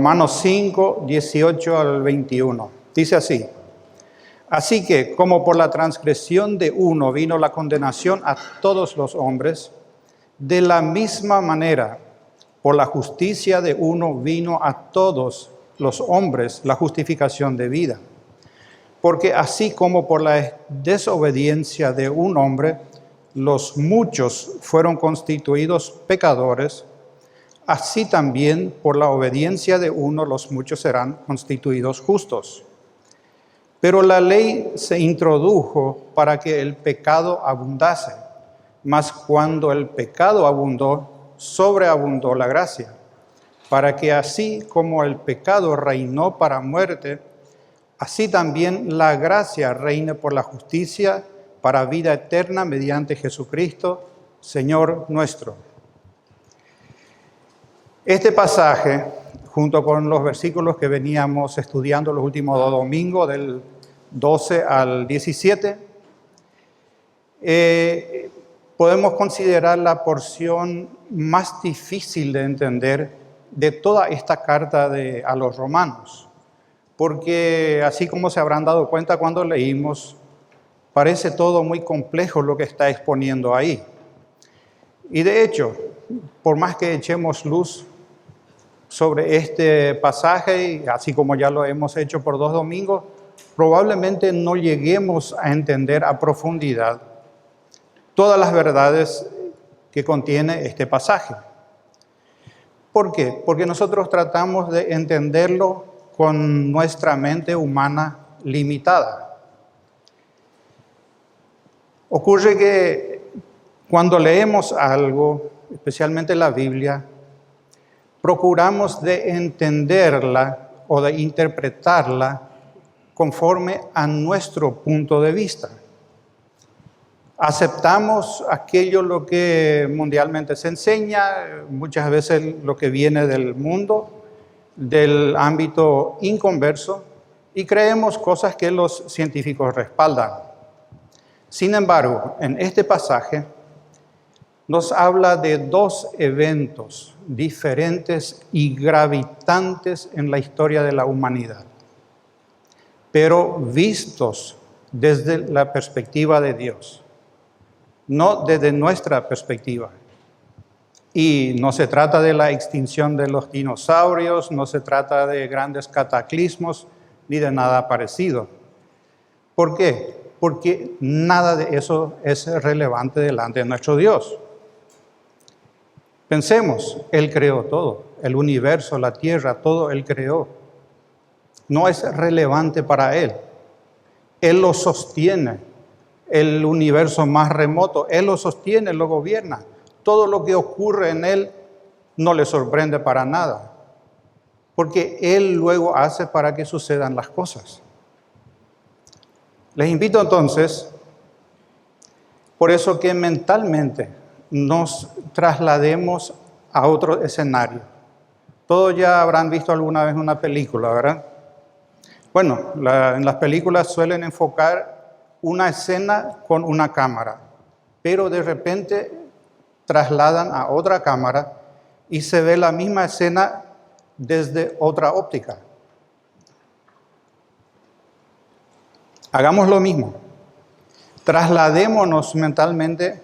Romanos 5, 18 al 21. Dice así: así que, como por la transgresión de uno vino la condenación a todos los hombres, de la misma manera, por la justicia de uno vino a todos los hombres la justificación de vida. Porque así como por la desobediencia de un hombre, los muchos fueron constituidos pecadores, así también por la obediencia de uno los muchos serán constituidos justos. Pero la ley se introdujo para que el pecado abundase, mas cuando el pecado abundó, sobreabundó la gracia, para que así como el pecado reinó para muerte, así también la gracia reine por la justicia para vida eterna mediante Jesucristo, Señor nuestro. Este pasaje, junto con los versículos que veníamos estudiando los últimos 2 domingos, del 12 al 17, podemos considerar la porción más difícil de entender de toda esta carta a los romanos. Porque así como se habrán dado cuenta cuando leímos, parece todo muy complejo lo que está exponiendo ahí. Y de hecho, por más que echemos luz sobre este pasaje, así como ya lo hemos hecho por 2 domingos, probablemente no lleguemos a entender a profundidad todas las verdades que contiene este pasaje. ¿Por qué? Porque nosotros tratamos de entenderlo con nuestra mente humana limitada. Ocurre que cuando leemos algo, especialmente la Biblia, procuramos de entenderla o de interpretarla conforme a nuestro punto de vista. Aceptamos aquello lo que mundialmente se enseña, muchas veces lo que viene del mundo, del ámbito inconverso, y creemos cosas que los científicos respaldan. Sin embargo, en este pasaje nos habla de 2 eventos diferentes y gravitantes en la historia de la humanidad, pero vistos desde la perspectiva de Dios, no desde nuestra perspectiva. Y no se trata de la extinción de los dinosaurios, no se trata de grandes cataclismos, ni de nada parecido. ¿Por qué? Porque nada de eso es relevante delante de nuestro Dios. Pensemos, Él creó todo, el universo, la tierra, todo Él creó. No es relevante para Él. Él lo sostiene, el universo más remoto, Él lo sostiene, lo gobierna. Todo lo que ocurre en Él no le sorprende para nada, porque Él luego hace para que sucedan las cosas. Les invito entonces, por eso que mentalmente nos traslademos a otro escenario. Todos ya habrán visto alguna vez una película, ¿verdad? Bueno, en las películas suelen enfocar una escena con una cámara, pero de repente trasladan a otra cámara y se ve la misma escena desde otra óptica. Hagamos lo mismo. Trasladémonos mentalmente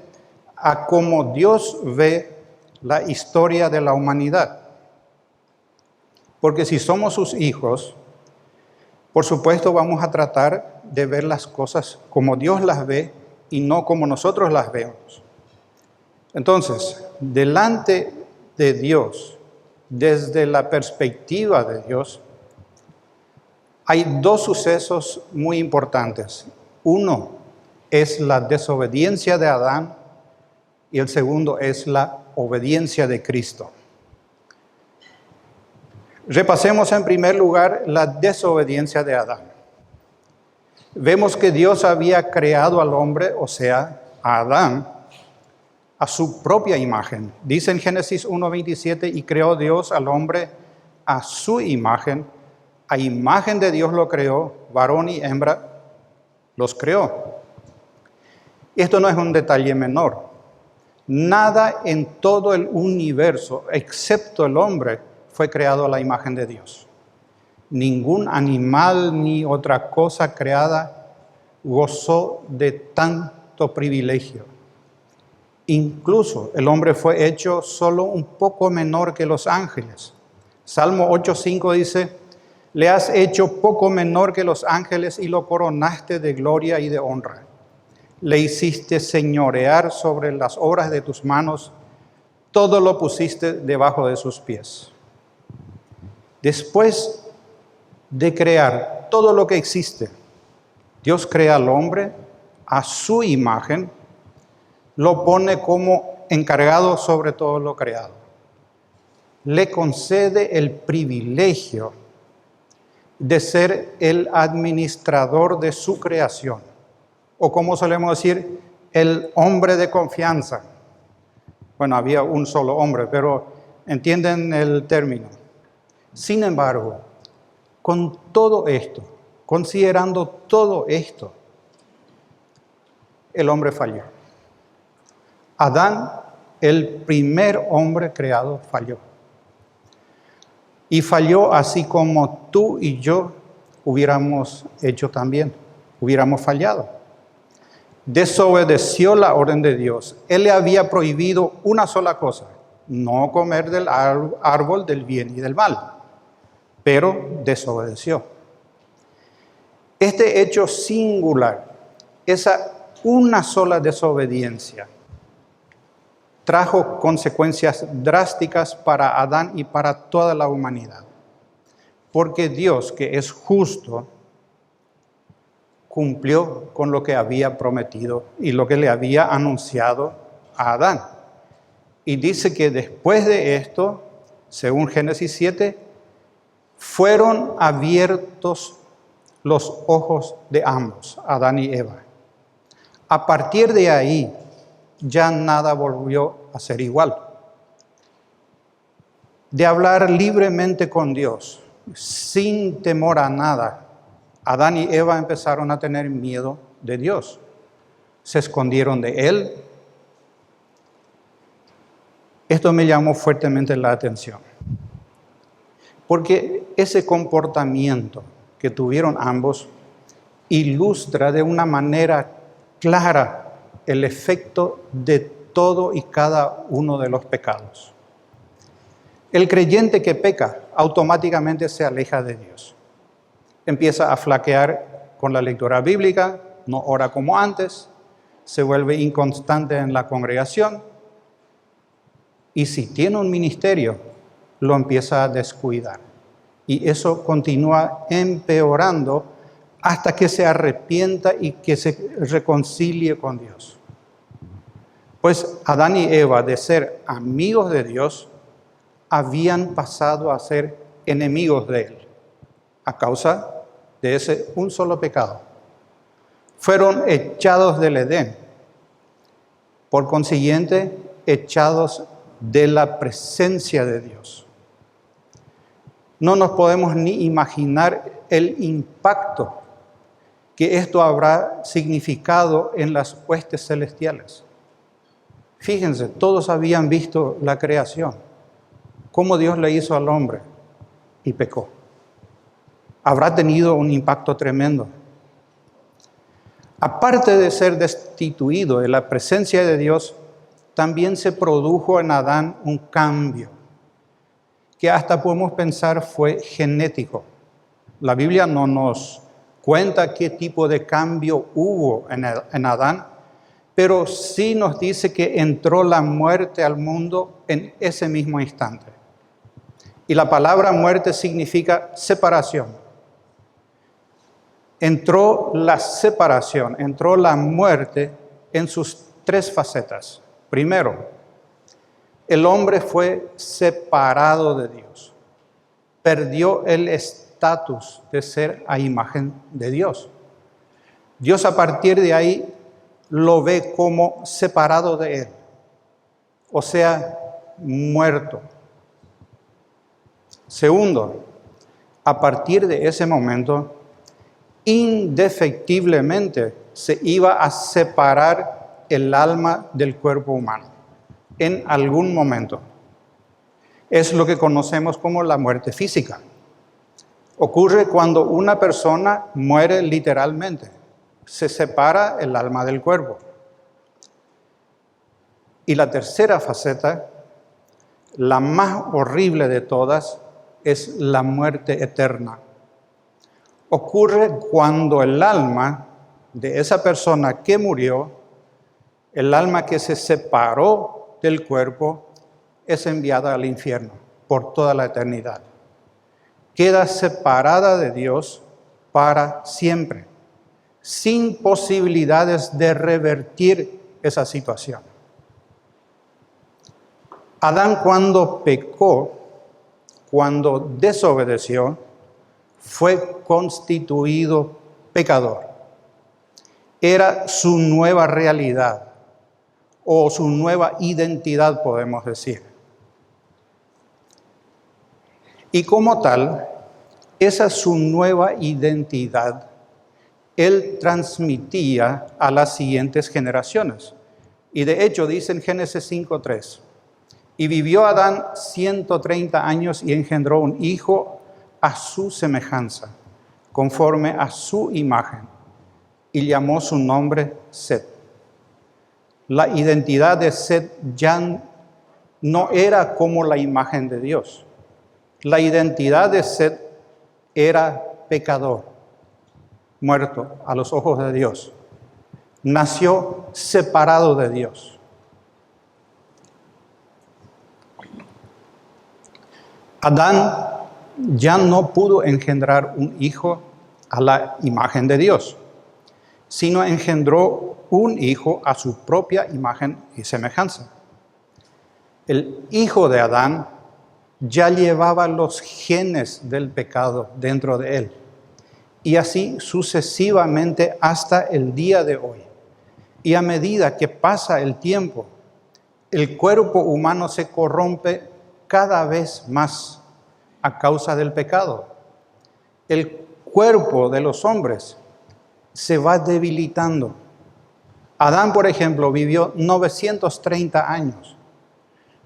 a cómo Dios ve la historia de la humanidad. Porque si somos sus hijos, por supuesto vamos a tratar de ver las cosas como Dios las ve y no como nosotros las vemos. Entonces, delante de Dios, desde la perspectiva de Dios, hay 2 sucesos muy importantes. Uno es la desobediencia de Adán y el segundo es la obediencia de Cristo. Repasemos en primer lugar la desobediencia de Adán. Vemos que Dios había creado al hombre, o sea, a Adán, a su propia imagen. Dice en Génesis 1:27, y creó Dios al hombre a su imagen, a imagen de Dios lo creó, varón y hembra los creó. Esto no es un detalle menor. Nada en todo el universo, excepto el hombre, fue creado a la imagen de Dios. Ningún animal ni otra cosa creada gozó de tanto privilegio. Incluso el hombre fue hecho solo un poco menor que los ángeles. Salmo 8:5 dice: le has hecho poco menor que los ángeles y lo coronaste de gloria y de honra. Le hiciste señorear sobre las obras de tus manos, todo lo pusiste debajo de sus pies. Después de crear todo lo que existe, Dios crea al hombre a su imagen, lo pone como encargado sobre todo lo creado. Le concede el privilegio de ser el administrador de su creación, o como solemos decir, el hombre de confianza. Bueno, había un solo hombre, pero entienden el término. Sin embargo, con todo esto, considerando todo esto, el hombre falló. Adán, el primer hombre creado, falló. Y falló así como tú y yo hubiéramos hecho también, hubiéramos fallado. Desobedeció la orden de Dios. Él le había prohibido una sola cosa: no comer del árbol del bien y del mal. Pero desobedeció. Este hecho singular, esa una sola desobediencia, trajo consecuencias drásticas para Adán y para toda la humanidad. Porque Dios, que es justo, cumplió con lo que había prometido y lo que le había anunciado a Adán. Y dice que después de esto, según Génesis 7, fueron abiertos los ojos de ambos, Adán y Eva. A partir de ahí, ya nada volvió a ser igual. De hablar libremente con Dios, sin temor a nada, Adán y Eva empezaron a tener miedo de Dios. Se escondieron de Él. Esto me llamó fuertemente la atención, porque ese comportamiento que tuvieron ambos ilustra de una manera clara el efecto de todo y cada uno de los pecados. El creyente que peca automáticamente se aleja de Dios. Empieza a flaquear con la lectura bíblica, no ora como antes, se vuelve inconstante en la congregación y si tiene un ministerio, lo empieza a descuidar. Y eso continúa empeorando hasta que se arrepienta y que se reconcilie con Dios. Pues Adán y Eva, de ser amigos de Dios, habían pasado a ser enemigos de Él, a causa de ese un solo pecado. Fueron echados del Edén, por consiguiente, echados de la presencia de Dios. No nos podemos ni imaginar el impacto que esto habrá significado en las huestes celestiales. Fíjense, todos habían visto la creación, cómo Dios le hizo al hombre y pecó. Habrá tenido un impacto tremendo. Aparte de ser destituido de la presencia de Dios, también se produjo en Adán un cambio, que hasta podemos pensar fue genético. La Biblia no nos cuenta qué tipo de cambio hubo en Adán, pero sí nos dice que entró la muerte al mundo en ese mismo instante. Y la palabra muerte significa separación. Entró la separación, entró la muerte en sus tres facetas. Primero, el hombre fue separado de Dios. Perdió el estatus de ser a imagen de Dios. Dios a partir de ahí lo ve como separado de Él, o sea, muerto. Segundo, a partir de ese momento, indefectiblemente se iba a separar el alma del cuerpo humano, en algún momento. es lo que conocemos como la muerte física. Ocurre cuando una persona muere literalmente. Se separa el alma del cuerpo. Y la tercera faceta, la más horrible de todas, es la muerte eterna. Ocurre cuando el alma de esa persona que murió, el alma que se separó del cuerpo, es enviada al infierno por toda la eternidad. Queda separada de Dios para siempre, sin posibilidades de revertir esa situación. Adán, cuando pecó, cuando desobedeció, fue constituido pecador. Era su nueva realidad o su nueva identidad, podemos decir. Y como tal, esa su nueva identidad, él transmitía a las siguientes generaciones. Y de hecho dice en Génesis 5:3, y vivió Adán 130 años y engendró un hijo a su semejanza, conforme a su imagen, y llamó su nombre Set. La identidad de Set ya no era como la imagen de Dios. La identidad de Set era pecador, muerto a los ojos de Dios. Nació separado de Dios. Adán ya no pudo engendrar un hijo a la imagen de Dios, sino engendró un hijo a su propia imagen y semejanza. El hijo de Adán ya llevaba los genes del pecado dentro de él, y así sucesivamente hasta el día de hoy. Y a medida que pasa el tiempo, el cuerpo humano se corrompe cada vez más a causa del pecado. El cuerpo de los hombres se va debilitando. Adán, por ejemplo, vivió 930 años.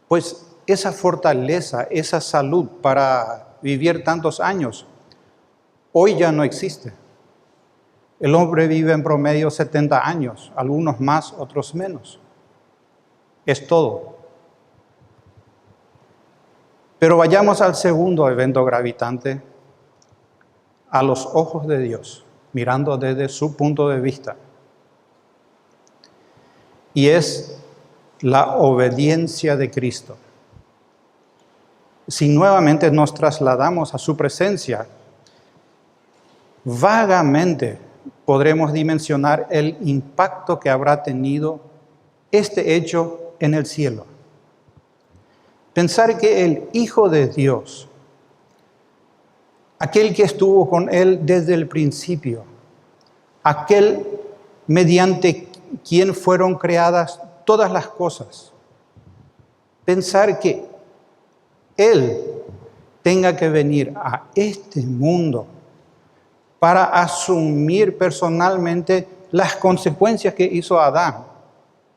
Pues esa fortaleza, esa salud para vivir tantos años, hoy ya no existe. El hombre vive en promedio 70 años, algunos más, otros menos. Es todo. Pero vayamos al segundo evento gravitante, a los ojos de Dios, mirando desde su punto de vista. Y es la obediencia de Cristo. Si nuevamente nos trasladamos a su presencia, vagamente podremos dimensionar el impacto que habrá tenido este hecho en el cielo. Pensar que el Hijo de Dios, aquel que estuvo con Él desde el principio, aquel mediante quien fueron creadas todas las cosas, pensar que Él tenga que venir a este mundo para asumir personalmente las consecuencias que hizo Adán,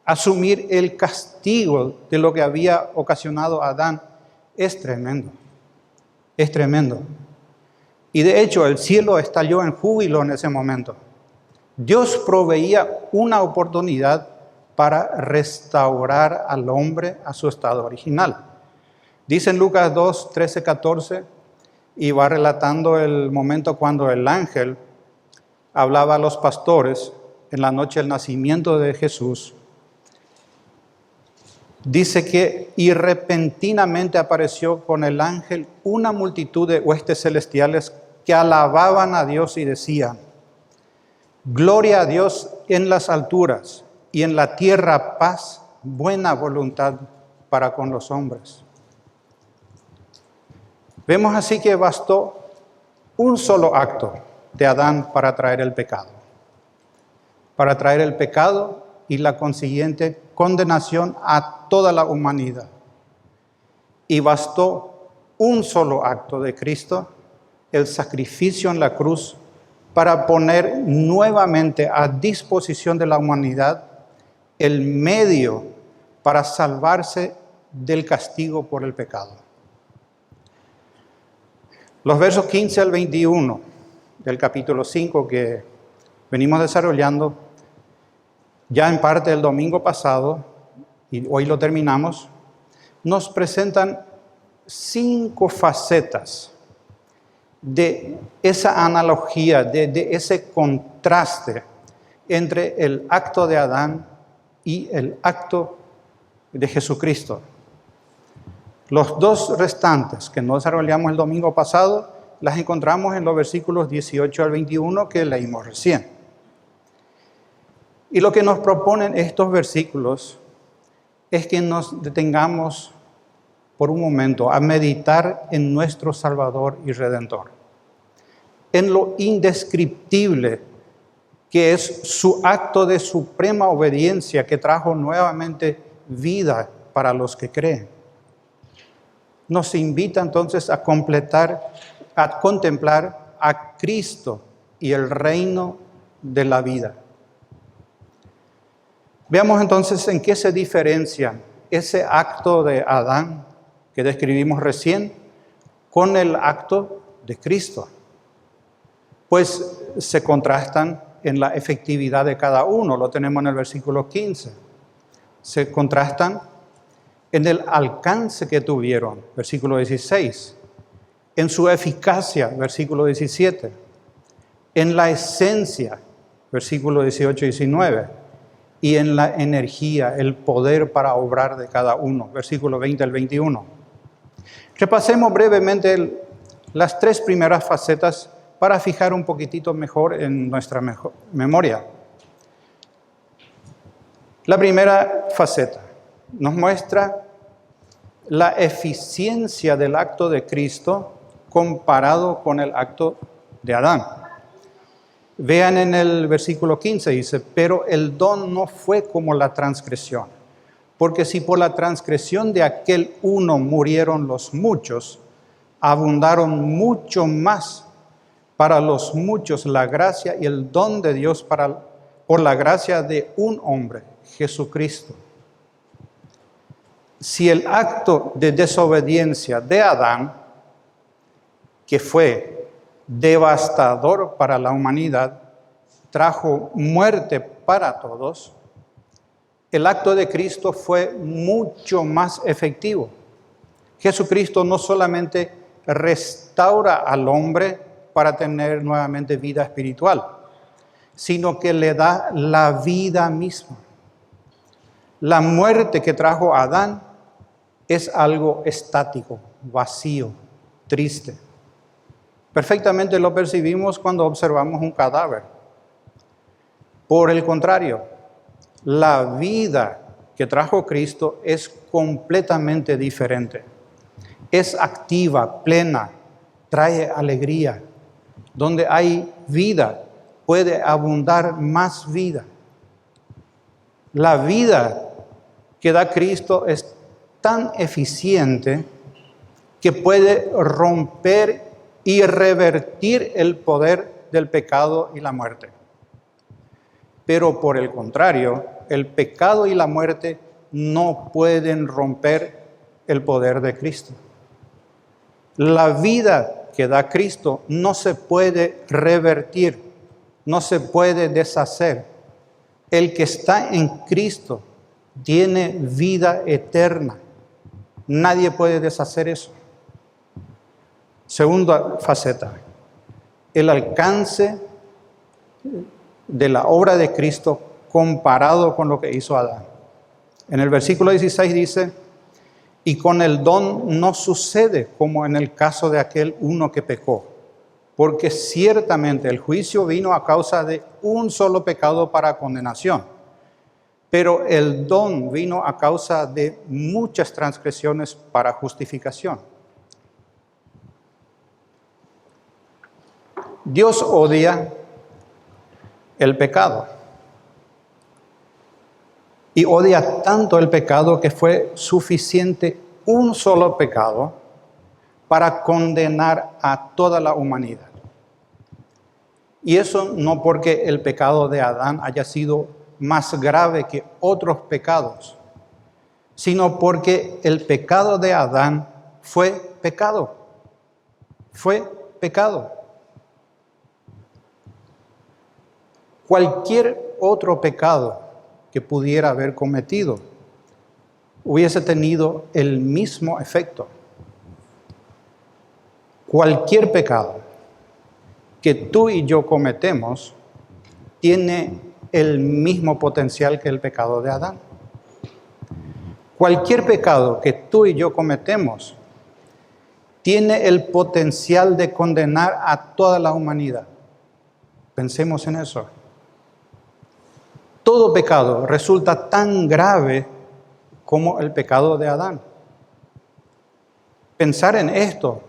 asumir el castigo de lo que había ocasionado Adán, es tremendo. Es tremendo. Y de hecho el cielo estalló en júbilo en ese momento. Dios proveía una oportunidad para restaurar al hombre a su estado original. Dice en Lucas 2, 13, 14, y va relatando el momento cuando el ángel hablaba a los pastores en la noche del nacimiento de Jesús. Dice que y repentinamente apareció con el ángel una multitud de huestes celestiales que alababan a Dios y decían: gloria a Dios en las alturas y en la tierra paz, buena voluntad para con los hombres. Vemos así que bastó un solo acto de Adán para traer el pecado. Para traer el pecado y la consiguiente condenación a toda la humanidad. Y bastó un solo acto de Cristo, el sacrificio en la cruz, para poner nuevamente a disposición de la humanidad el medio para salvarse del castigo por el pecado. Los versos 15 al 21 del capítulo 5 que venimos desarrollando ya en parte el domingo pasado, y hoy lo terminamos, nos presentan 5 facetas de esa analogía, de ese contraste entre el acto de Adán y el acto de Jesucristo. Los 2 restantes que no desarrollamos el domingo pasado, las encontramos en los versículos 18 al 21 que leímos recién. Y lo que nos proponen estos versículos es que nos detengamos por un momento a meditar en nuestro Salvador y Redentor, en lo indescriptible que es su acto de suprema obediencia que trajo nuevamente vida para los que creen. Nos invita entonces a contemplar a Cristo y el reino de la vida. Veamos entonces en qué se diferencia ese acto de Adán que describimos recién con el acto de Cristo. Pues se contrastan en la efectividad de cada uno, lo tenemos en el versículo 15. Se contrastan en el alcance que tuvieron, versículo 16, en su eficacia, versículo 17, en la esencia, versículo 18 y 19, y en la energía, el poder para obrar de cada uno, versículo 20 al 21. Repasemos brevemente las 3 primeras facetas para fijar un poquitito mejor en nuestra memoria. La primera faceta nos muestra la eficiencia del acto de Cristo comparado con el acto de Adán. Vean en el versículo 15, dice, pero el don no fue como la transgresión, porque si por la transgresión de aquel uno murieron los muchos, abundaron mucho más para los muchos la gracia y el don de Dios por la gracia de un hombre, Jesucristo. Si el acto de desobediencia de Adán, que fue devastador para la humanidad, trajo muerte para todos, el acto de Cristo fue mucho más efectivo. Jesucristo no solamente restaura al hombre para tener nuevamente vida espiritual, sino que le da la vida misma. La muerte que trajo Adán es algo estático, vacío, triste. Perfectamente lo percibimos cuando observamos un cadáver. Por el contrario, la vida que trajo Cristo es completamente diferente. Es activa, plena, trae alegría. Donde hay vida, puede abundar más vida. La vida que da Cristo es tan eficiente que puede romper y revertir el poder del pecado y la muerte. Pero por el contrario, el pecado y la muerte no pueden romper el poder de Cristo. La vida que da Cristo no se puede revertir, no se puede deshacer. El que está en Cristo tiene vida eterna. Nadie puede deshacer eso. Segunda faceta, el alcance de la obra de Cristo comparado con lo que hizo Adán. En el versículo 16 dice, y con el don no sucede como en el caso de aquel uno que pecó, porque ciertamente el juicio vino a causa de un solo pecado para condenación, pero el don vino a causa de muchas transgresiones para justificación. Dios odia el pecado. Y odia tanto el pecado que fue suficiente un solo pecado para condenar a toda la humanidad. Y eso no porque el pecado de Adán haya sido más grave que otros pecados, sino porque el pecado de Adán fue pecado. Fue pecado. Cualquier otro pecado que pudiera haber cometido hubiese tenido el mismo efecto. Cualquier pecado que tú y yo cometemos tiene el mismo potencial que el pecado de Adán. Cualquier pecado que tú y yo cometemos tiene el potencial de condenar a toda la humanidad. Pensemos en eso. Todo pecado resulta tan grave como el pecado de Adán. Pensar en esto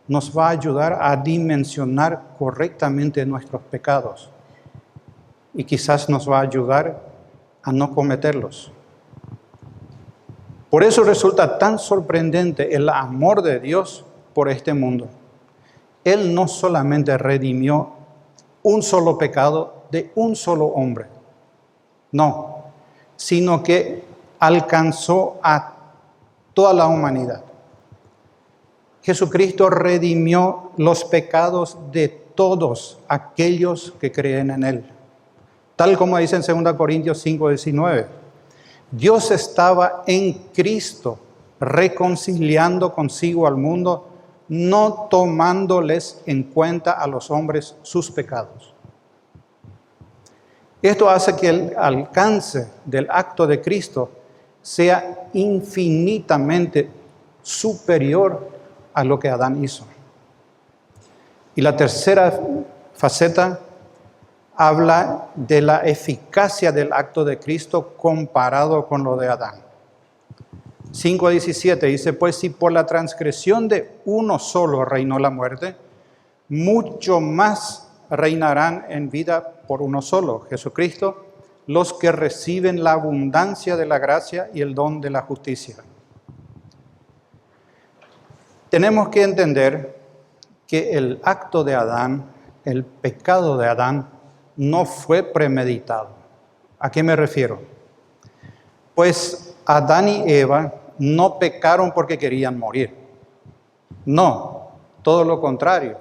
nos va a ayudar a dimensionar correctamente nuestros pecados y quizás nos va a ayudar a no cometerlos. Por eso resulta tan sorprendente el amor de Dios por este mundo. Él no solamente redimió un solo pecado de un solo hombre, no, sino que alcanzó a toda la humanidad. Jesucristo redimió los pecados de todos aquellos que creen en Él. Tal como dice en 2 Corintios 5:19. Dios estaba en Cristo reconciliando consigo al mundo, no tomándoles en cuenta a los hombres sus pecados. Esto hace que el alcance del acto de Cristo sea infinitamente superior a lo que Adán hizo. Y la tercera faceta habla de la eficacia del acto de Cristo comparado con lo de Adán. 5:17 dice, pues si por la transgresión de uno solo reinó la muerte, mucho más reinarán en vida por uno solo, Jesucristo, los que reciben la abundancia de la gracia y el don de la justicia. Tenemos que entender que el acto de Adán, el pecado de Adán, no fue premeditado. ¿A qué me refiero? Pues Adán y Eva no pecaron porque querían morir. No, todo lo contrario.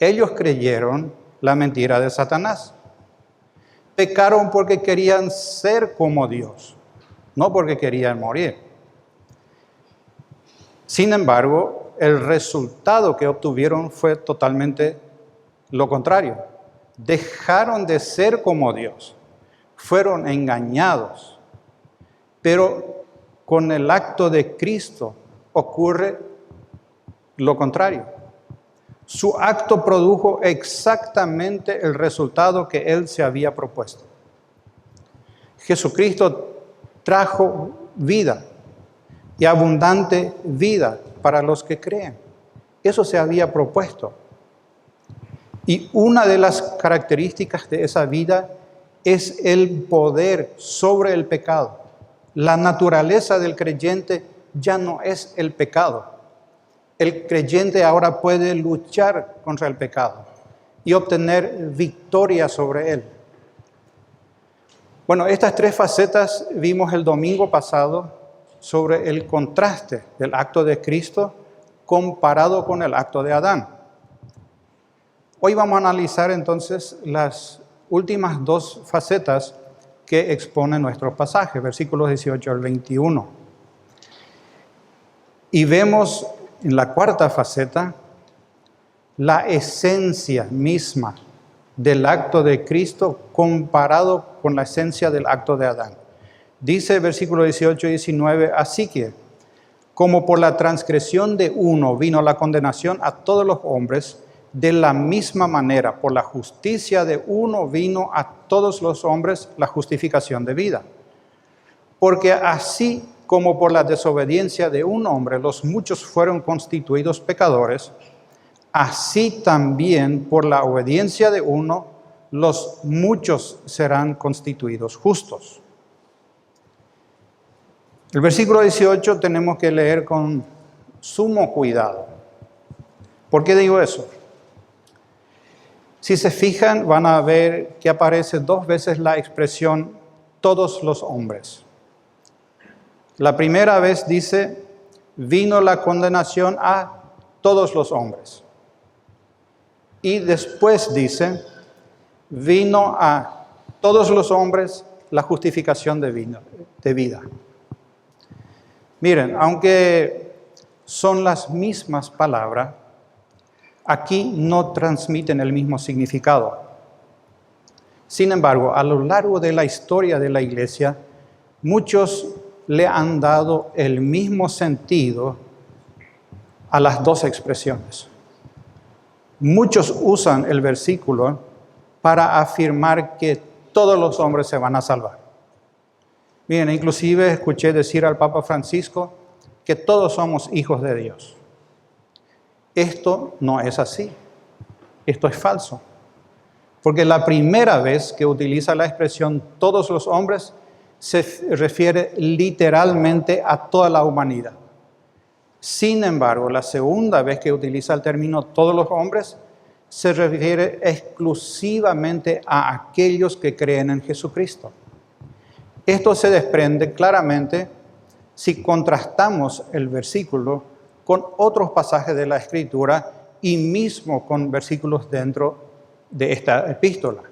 Ellos creyeron la mentira de Satanás. Pecaron porque querían ser como Dios, no porque querían morir. Sin embargo, el resultado que obtuvieron fue totalmente lo contrario. Dejaron de ser como Dios, fueron engañados. Pero con el acto de Cristo ocurre lo contrario. Su acto produjo exactamente el resultado que Él se había propuesto. Jesucristo trajo vida y abundante vida para los que creen. Eso se había propuesto. Y una de las características de esa vida es el poder sobre el pecado. La naturaleza del creyente ya no es el pecado. El creyente ahora puede luchar contra el pecado y obtener victoria sobre él. Bueno, estas tres facetas vimos el domingo pasado sobre el contraste del acto de Cristo comparado con el acto de Adán. Hoy vamos a analizar entonces las últimas dos facetas que expone nuestro pasaje, versículos 18 al 21. Y vemos en la cuarta faceta la esencia misma del acto de Cristo comparado con la esencia del acto de Adán. Dice versículos 18 y 19, así que, como por la transgresión de uno vino la condenación a todos los hombres, de la misma manera, por la justicia de uno vino a todos los hombres la justificación de vida. Porque así como por la desobediencia de un hombre los muchos fueron constituidos pecadores, así también por la obediencia de uno los muchos serán constituidos justos. El versículo 18 tenemos que leer con sumo cuidado. ¿Por qué digo eso? Si se fijan, van a ver que aparece dos veces la expresión todos los hombres. La primera vez dice, vino la condenación a todos los hombres. Y después dice, vino a todos los hombres la justificación de vida. Miren, aunque son las mismas palabras, aquí no transmiten el mismo significado. Sin embargo, a lo largo de la historia de la Iglesia, muchos le han dado el mismo sentido a las dos expresiones. Muchos usan el versículo para afirmar que todos los hombres se van a salvar. Miren, inclusive escuché decir al Papa Francisco que todos somos hijos de Dios. Esto no es así. Esto es falso. Porque la primera vez que utiliza la expresión todos los hombres se refiere literalmente a toda la humanidad. Sin embargo, la segunda vez que utiliza el término todos los hombres se refiere exclusivamente a aquellos que creen en Jesucristo. Esto se desprende claramente si contrastamos el versículo con otros pasajes de la Escritura y mismo con versículos dentro de esta epístola.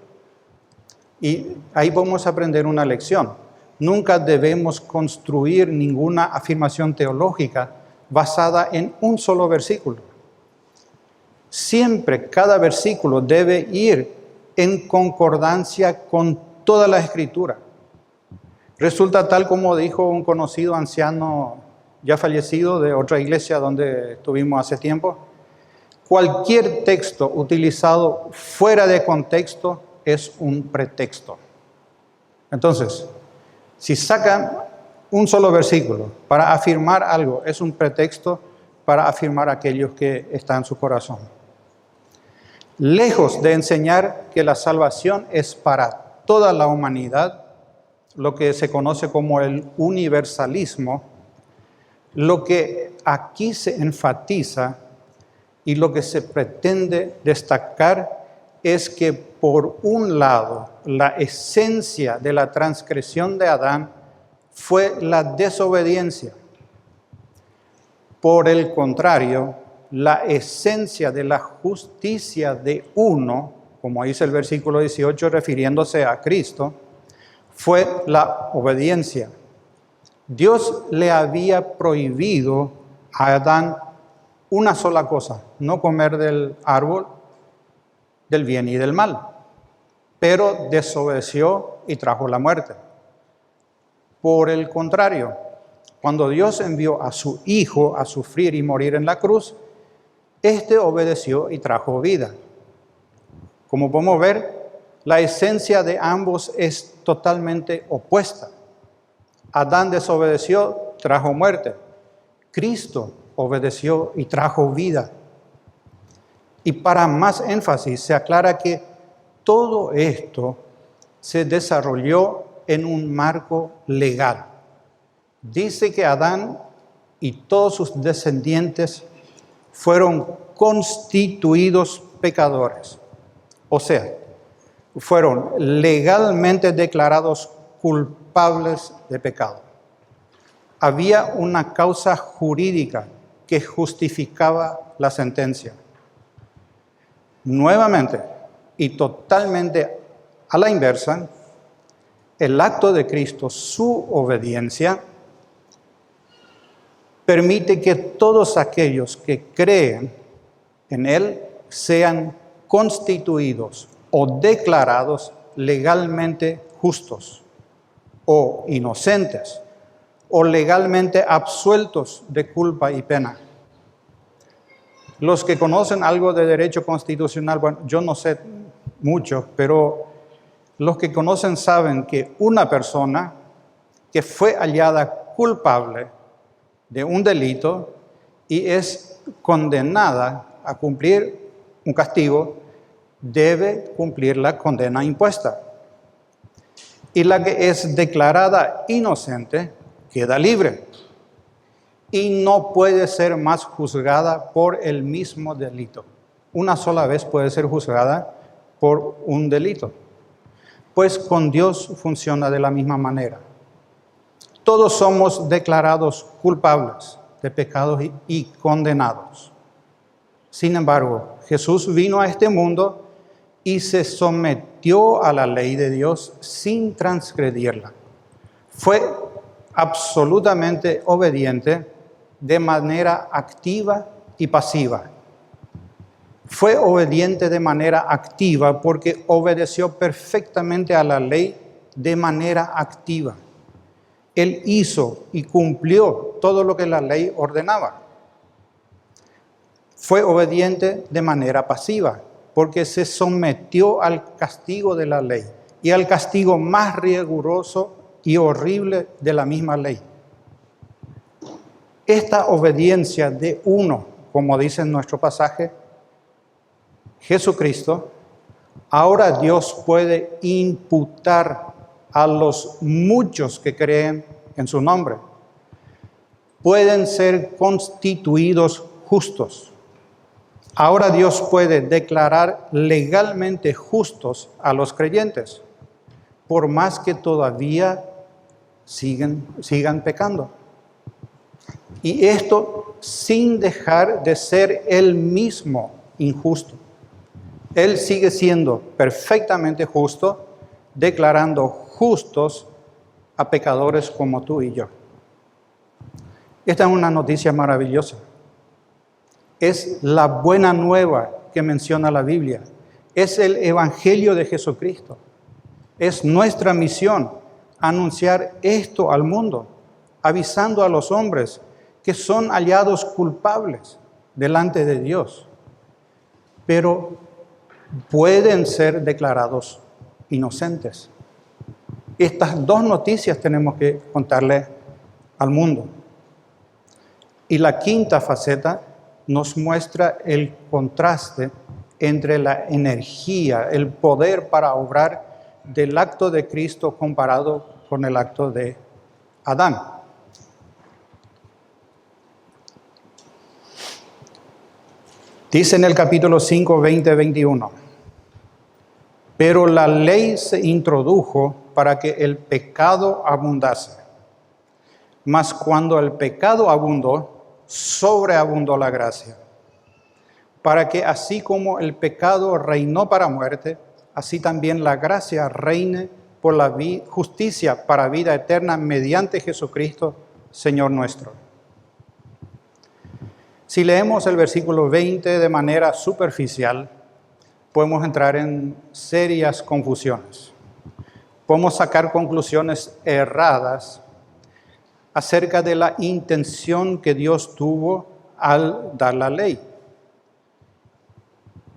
Y ahí podemos aprender una lección. Nunca debemos construir ninguna afirmación teológica basada en un solo versículo. Siempre cada versículo debe ir en concordancia con toda la Escritura. Resulta tal como dijo un conocido anciano ya fallecido de otra iglesia donde estuvimos hace tiempo: cualquier texto utilizado fuera de contexto es un pretexto. Entonces, si sacan un solo versículo para afirmar algo, es un pretexto para afirmar aquellos que están en su corazón. Lejos de enseñar que la salvación es para toda la humanidad, lo que se conoce como el universalismo, lo que aquí se enfatiza y lo que se pretende destacar es que, por un lado, la esencia de la transgresión de Adán fue la desobediencia. Por el contrario, la esencia de la justicia de uno, como dice el versículo 18 refiriéndose a Cristo, fue la obediencia. Dios le había prohibido a Adán una sola cosa: no comer del árbol del bien y del mal. Pero desobedeció y trajo la muerte. Por el contrario, cuando Dios envió a su Hijo a sufrir y morir en la cruz, éste obedeció y trajo vida. Como podemos ver, la esencia de ambos es totalmente opuesta. Adán desobedeció, trajo muerte. Cristo obedeció y trajo vida. Y para más énfasis se aclara que todo esto se desarrolló en un marco legal. Dice que Adán y todos sus descendientes fueron constituidos pecadores. O sea, fueron legalmente declarados culpables de pecado. Había una causa jurídica que justificaba la sentencia. Nuevamente y totalmente a la inversa, el acto de Cristo, su obediencia, permite que todos aquellos que creen en Él sean constituidos o declarados legalmente justos o inocentes o legalmente absueltos de culpa y pena. Los que conocen algo de derecho constitucional, bueno, yo no sé mucho, pero los que conocen saben que una persona que fue hallada culpable de un delito y es condenada a cumplir un castigo, debe cumplir la condena impuesta. Y la que es declarada inocente queda libre y no puede ser más juzgada por el mismo delito. Una sola vez puede ser juzgada por un delito. Pues con Dios funciona de la misma manera. Todos somos declarados culpables de pecados y condenados. Sin embargo, Jesús vino a este mundo y se sometió a la ley de Dios sin transgredirla. Fue absolutamente obediente de manera activa y pasiva. Fue obediente de manera activa porque obedeció perfectamente a la ley de manera activa. Él hizo y cumplió todo lo que la ley ordenaba. Fue obediente de manera pasiva porque se sometió al castigo de la ley y al castigo más riguroso y horrible de la misma ley. Esta obediencia de uno, como dice en nuestro pasaje, Jesucristo, ahora Dios puede imputar a los muchos que creen en su nombre. Pueden ser constituidos justos. Ahora Dios puede declarar legalmente justos a los creyentes, por más que todavía sigan pecando. Y esto sin dejar de ser Él mismo injusto. Él sigue siendo perfectamente justo, declarando justos a pecadores como tú y yo. Esta es una noticia maravillosa. Es la buena nueva que menciona la Biblia. Es el Evangelio de Jesucristo. Es nuestra misión anunciar esto al mundo, avisando a los hombres que son hallados culpables delante de Dios, pero pueden ser declarados inocentes. Estas dos noticias tenemos que contarle al mundo. Y la quinta faceta nos muestra el contraste entre la energía, el poder para obrar del acto de Cristo comparado con el acto de Adán. Dice en el capítulo 5, 20, 21, pero la ley se introdujo para que el pecado abundase. Mas cuando el pecado abundó, sobreabundó la gracia, para que así como el pecado reinó para muerte, así también la gracia reine por la justicia para vida eterna mediante Jesucristo, Señor nuestro. Si leemos el versículo 20 de manera superficial, podemos entrar en serias confusiones. Podemos sacar conclusiones erradas acerca de la intención que Dios tuvo al dar la ley.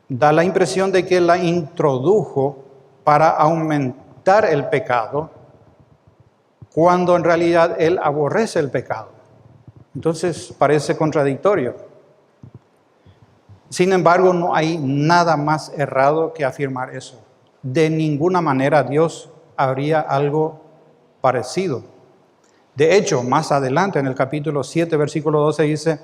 Da la impresión de que la introdujo para aumentar el pecado, cuando en realidad Él aborrece el pecado. Entonces parece contradictorio. Sin embargo, no hay nada más errado que afirmar eso. De ninguna manera Dios habría algo parecido. De hecho, más adelante en el capítulo 7, versículo 12 dice,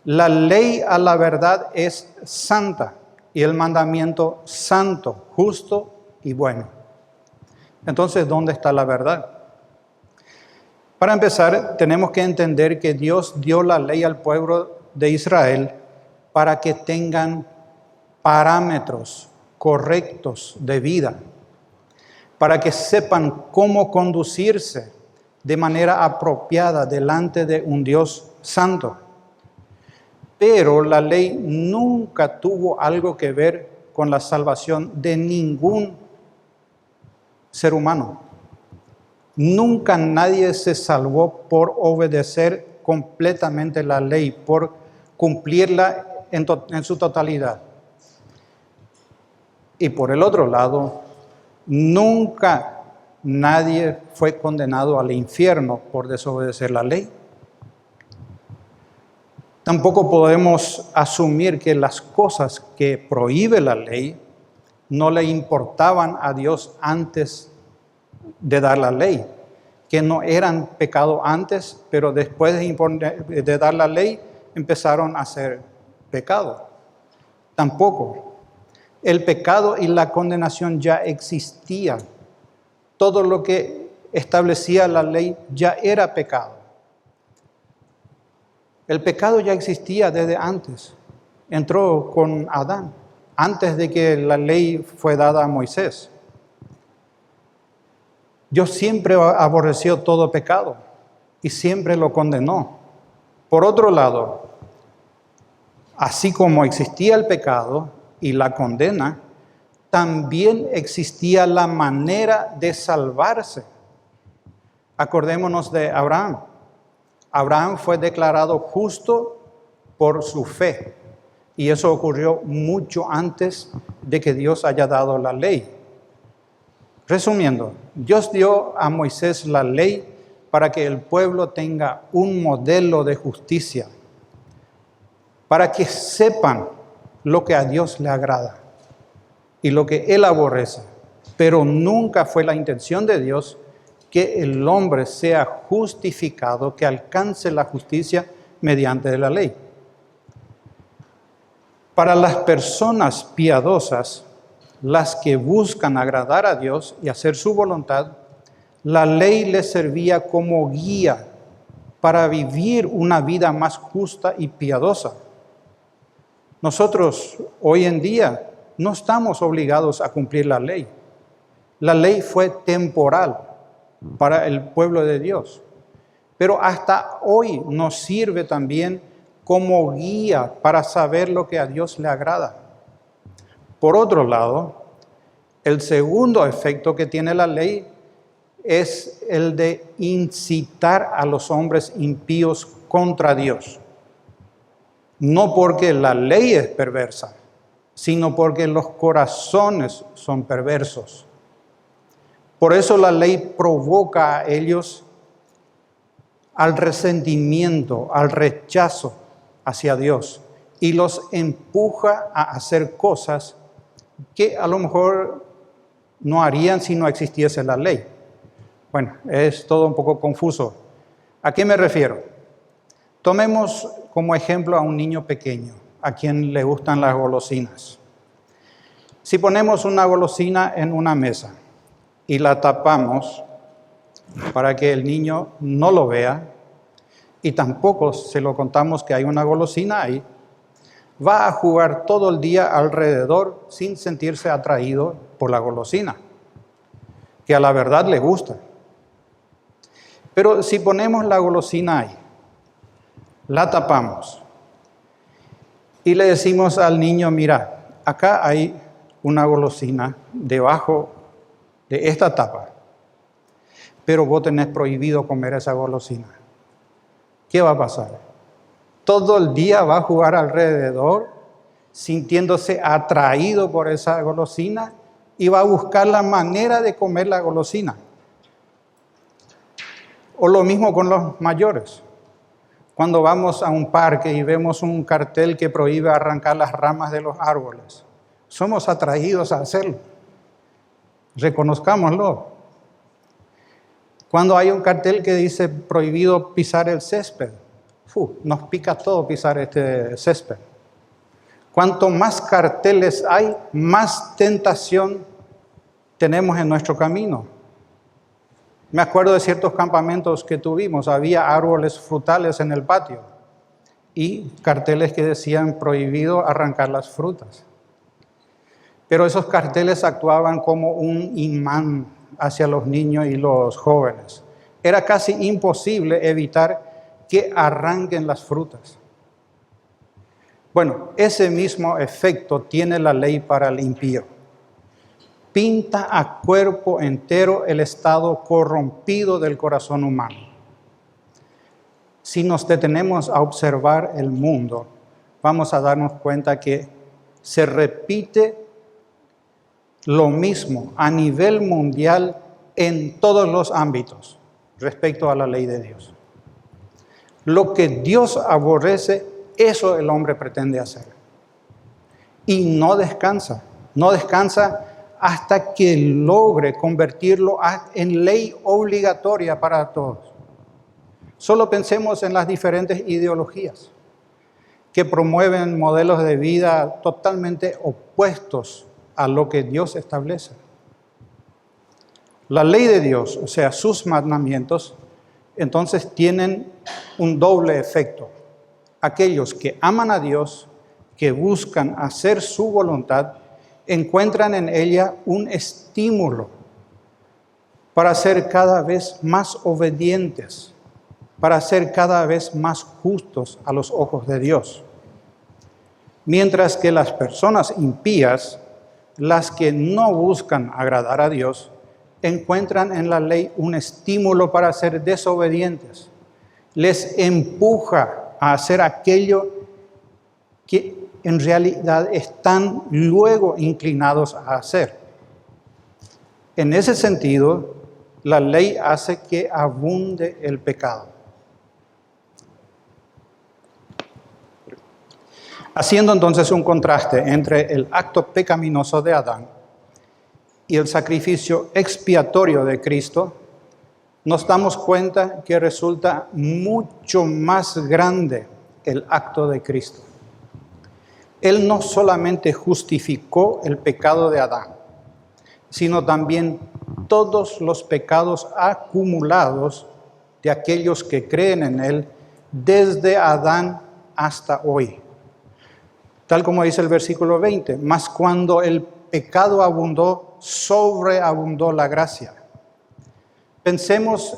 la ley a la verdad es santa y el mandamiento santo, justo y bueno. Entonces, ¿dónde está la verdad? Para empezar, tenemos que entender que Dios dio la ley al pueblo de Israel para que tengan parámetros correctos de vida, para que sepan cómo conducirse de manera apropiada delante de un Dios santo. Pero la ley nunca tuvo algo que ver con la salvación de ningún ser humano. Nunca nadie se salvó por obedecer completamente la ley, por cumplirla en su totalidad. Y por el otro lado, nunca nadie fue condenado al infierno por desobedecer la ley. Tampoco podemos asumir que las cosas que prohíbe la ley no le importaban a Dios antes de dar la ley, que no eran pecado antes, pero después de dar la ley empezaron a ser pecado. Tampoco. El pecado y la condenación ya existían. Todo lo que establecía la ley ya era pecado. El pecado ya existía desde antes. entró con Adán, antes de que la ley fue dada a Moisés. Dios siempre aborreció todo pecado y siempre lo condenó. Por otro lado, así como existía el pecado y la condena, también existía la manera de salvarse. Acordémonos de Abraham. Abraham fue declarado justo por su fe. Y eso ocurrió mucho antes de que Dios haya dado la ley. Resumiendo, Dios dio a Moisés la ley para que el pueblo tenga un modelo de justicia, para que sepan lo que a Dios le agrada y lo que Él aborrece. Pero nunca fue la intención de Dios que el hombre sea justificado, que alcance la justicia mediante la ley. Para las personas piadosas, las que buscan agradar a Dios y hacer su voluntad, la ley les servía como guía para vivir una vida más justa y piadosa. Nosotros hoy en día no estamos obligados a cumplir la ley. La ley fue temporal para el pueblo de Dios, pero hasta hoy nos sirve también como guía para saber lo que a Dios le agrada. Por otro lado, el segundo efecto que tiene la ley es el de incitar a los hombres impíos contra Dios. No porque la ley es perversa, sino porque los corazones son perversos. Por eso la ley provoca a ellos al resentimiento, al rechazo hacia Dios y los empuja a hacer cosas que a lo mejor no harían si no existiese la ley. Bueno, es todo un poco confuso. ¿A qué me refiero? Tomemos como ejemplo a un niño pequeño, a quien le gustan las golosinas. Si ponemos una golosina en una mesa y la tapamos para que el niño no lo vea y tampoco se lo contamos que hay una golosina ahí, va a jugar todo el día alrededor sin sentirse atraído por la golosina, que a la verdad le gusta. Pero si ponemos la golosina ahí, la tapamos y le decimos al niño, mira, acá hay una golosina debajo de esta tapa, pero vos tenés prohibido comer esa golosina. ¿Qué va a pasar? Todo el día va a jugar alrededor, sintiéndose atraído por esa golosina y va a buscar la manera de comer la golosina. O lo mismo con los mayores. Cuando vamos a un parque y vemos un cartel que prohíbe arrancar las ramas de los árboles, somos atraídos a hacerlo. Reconozcámoslo. Cuando hay un cartel que dice prohibido pisar el césped, nos pica todo pisar este césped. Cuanto más carteles hay, más tentación tenemos en nuestro camino. Me acuerdo de ciertos campamentos que tuvimos, había árboles frutales en el patio y carteles que decían prohibido arrancar las frutas. Pero esos carteles actuaban como un imán hacia los niños y los jóvenes. Era casi imposible evitar que arranquen las frutas. Bueno, ese mismo efecto tiene la ley para el impío. Pinta a cuerpo entero el estado corrompido del corazón humano. Si nos detenemos a observar el mundo, vamos a darnos cuenta que se repite lo mismo a nivel mundial en todos los ámbitos respecto a la ley de Dios. Lo que Dios aborrece, eso el hombre pretende hacer. Y no descansa hasta que logre convertirlo en ley obligatoria para todos. Solo pensemos en las diferentes ideologías que promueven modelos de vida totalmente opuestos a lo que Dios establece. La ley de Dios, o sea, sus mandamientos, entonces tienen un doble efecto. Aquellos que aman a Dios, que buscan hacer su voluntad encuentran en ella un estímulo para ser cada vez más obedientes, para ser cada vez más justos a los ojos de Dios. Mientras que las personas impías, las que no buscan agradar a Dios, encuentran en la ley un estímulo para ser desobedientes. Les empuja a hacer aquello que en realidad están luego inclinados a hacer. En ese sentido, la ley hace que abunde el pecado. Haciendo entonces un contraste entre el acto pecaminoso de Adán y el sacrificio expiatorio de Cristo, nos damos cuenta que resulta mucho más grande el acto de Cristo. Él no solamente justificó el pecado de Adán, sino también todos los pecados acumulados de aquellos que creen en Él desde Adán hasta hoy. Tal como dice el versículo 20, mas cuando el pecado abundó, sobreabundó la gracia. Pensemos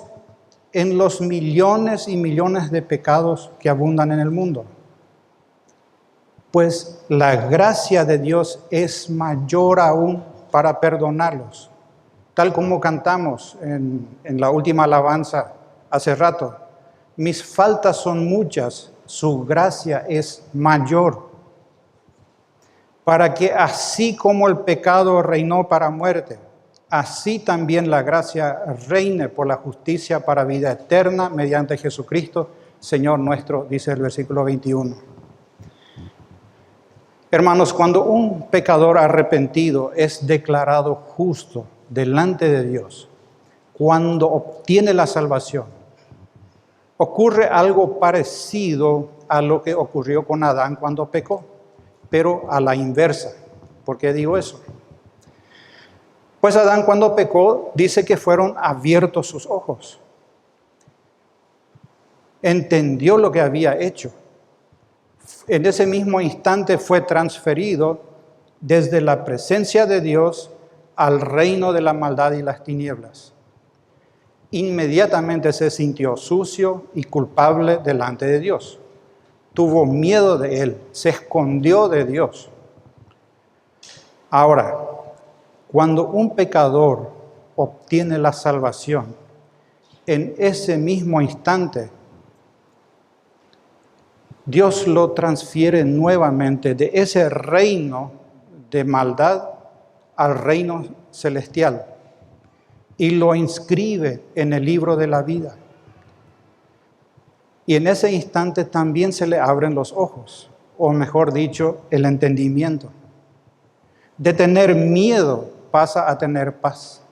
en los millones y millones de pecados que abundan en el mundo. Pues la gracia de Dios es mayor aún para perdonarlos. Tal como cantamos en la última alabanza hace rato. Mis faltas son muchas, su gracia es mayor. Para que así como el pecado reinó para muerte, así también la gracia reine por la justicia para vida eterna mediante Jesucristo, Señor nuestro, dice el versículo 21. Hermanos, cuando un pecador arrepentido es declarado justo delante de Dios, cuando obtiene la salvación, ocurre algo parecido a lo que ocurrió con Adán cuando pecó, pero a la inversa. ¿Por qué digo eso? Pues Adán cuando pecó dice que fueron abiertos sus ojos. Entendió lo que había hecho. En ese mismo instante fue transferido desde la presencia de Dios al reino de la maldad y las tinieblas. Inmediatamente se sintió sucio y culpable delante de Dios. Tuvo miedo de Él, se escondió de Dios. Ahora, cuando un pecador obtiene la salvación, en ese mismo instante, Dios lo transfiere nuevamente de ese reino de maldad al reino celestial y lo inscribe en el libro de la vida. Y en ese instante también se le abren los ojos, o mejor dicho, el entendimiento. De tener miedo pasa a tener paz.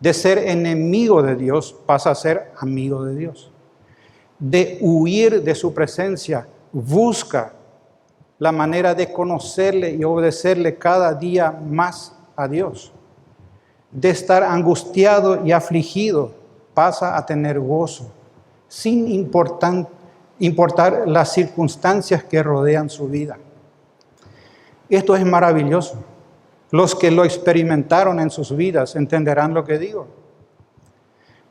De ser enemigo de Dios pasa a ser amigo de Dios. De huir de su presencia, busca la manera de conocerle y obedecerle cada día más a Dios. De estar angustiado y afligido, pasa a tener gozo, sin importar las circunstancias que rodean su vida. Esto es maravilloso. Los que lo experimentaron en sus vidas entenderán lo que digo.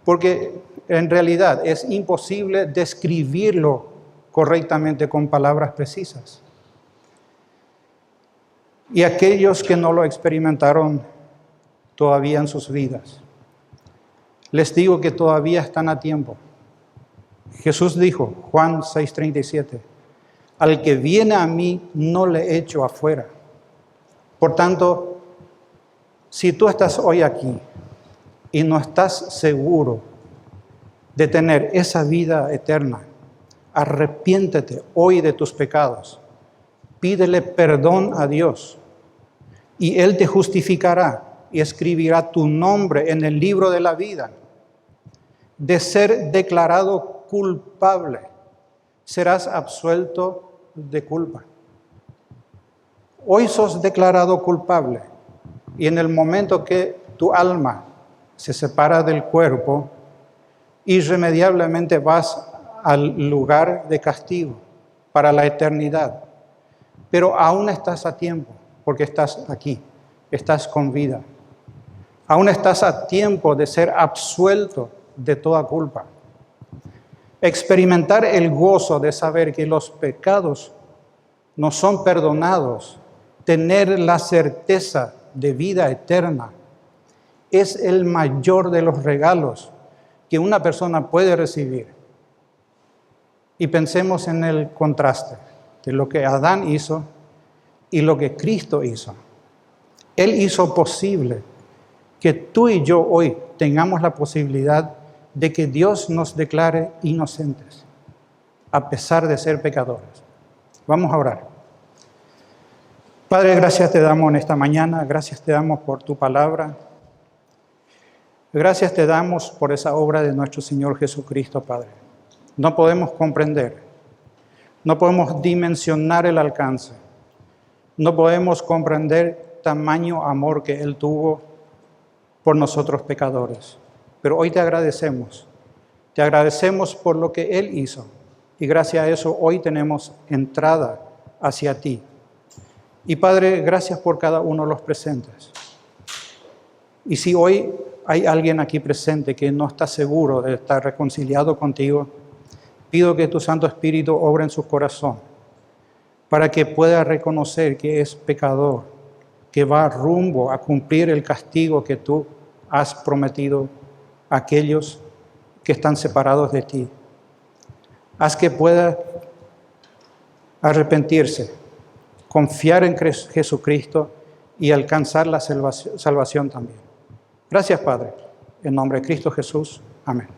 Porque en realidad es imposible describirlo correctamente con palabras precisas. Y aquellos que no lo experimentaron todavía en sus vidas, les digo que todavía están a tiempo. Jesús dijo, Juan 6:37, al que viene a mí no le echo afuera. Por tanto, si tú estás hoy aquí y no estás seguro de tener esa vida eterna, arrepiéntete hoy de tus pecados. Pídele perdón a Dios y Él te justificará y escribirá tu nombre en el libro de la vida. De ser declarado culpable, serás absuelto de culpa. Hoy sos declarado culpable y en el momento que tu alma se separa del cuerpo, irremediablemente vas al lugar de castigo para la eternidad. pero aún estás a tiempo, porque estás aquí, estás con vida. Aún estás a tiempo de ser absuelto de toda culpa. Experimentar el gozo de saber que los pecados no son perdonados, tener la certeza de vida eterna, es el mayor de los regalos que una persona puede recibir. Y pensemos en el contraste de lo que Adán hizo y lo que Cristo hizo. Él hizo posible que tú y yo hoy tengamos la posibilidad de que Dios nos declare inocentes, a pesar de ser pecadores. Vamos a orar. Padre, gracias te damos en esta mañana, gracias te damos por tu palabra. Gracias te damos por esa obra de nuestro Señor Jesucristo, Padre. No podemos comprender, no podemos dimensionar el alcance, no podemos comprender tamaño amor que Él tuvo por nosotros pecadores. Pero hoy te agradecemos por lo que Él hizo. Y gracias a eso hoy tenemos entrada hacia ti. Y Padre, gracias por cada uno de los presentes. Y si hoy hay alguien aquí presente que no está seguro de estar reconciliado contigo, pido que tu Santo Espíritu obre en su corazón para que pueda reconocer que es pecador, que va rumbo a cumplir el castigo que tú has prometido a aquellos que están separados de ti. Haz que pueda arrepentirse, confiar en Jesucristo y alcanzar la salvación también. Gracias, Padre. En nombre de Cristo Jesús. Amén.